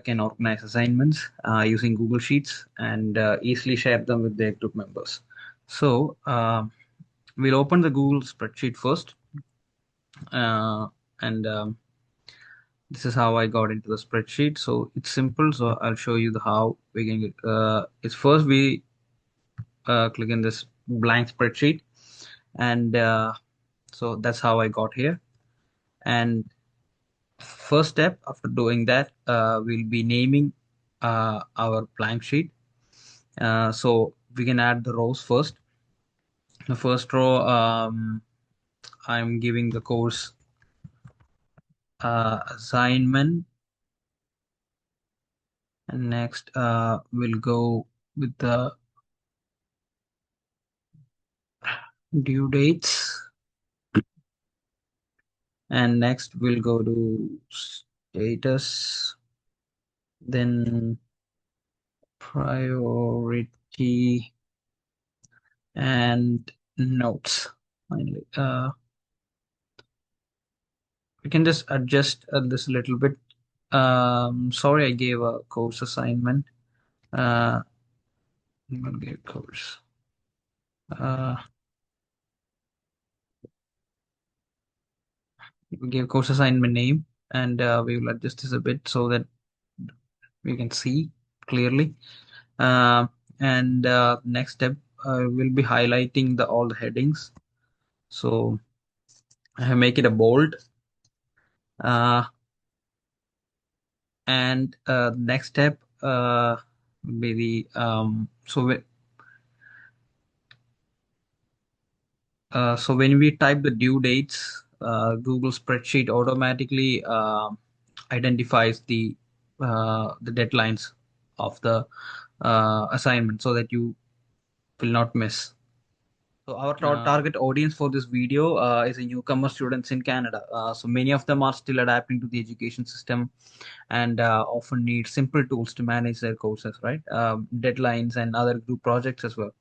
can organize assignments using Google Sheets and easily share them with their group members. So we'll open the Google spreadsheet first, and this is how I got into the spreadsheet. So it's simple. So I'll show you the how we can get. It's first we click in this blank spreadsheet, and so that's how I got here. And first step after doing that, we'll be naming our blank sheet. So we can add the rows first. The first row, I'm giving the course assignment, and next we'll go with the due dates, and next we'll go to status, then priority, and notes. Finally, we can just adjust this a little bit. Sorry, I gave a course assignment. Uh, I'm gonna give course. Uh, we give course assignment name, and we will adjust this a bit so that we can see clearly. Uh, and next step, we'll be highlighting the all the headings. So I make it a bold. Uh, and next step be the so when we type the due dates, Google spreadsheet automatically identifies the deadlines of the assignment so that you will not miss. So our target audience for this video is a newcomer students in Canada. So many of them are still adapting to the education system and often need simple tools to manage their courses, right? Deadlines and other group projects as well.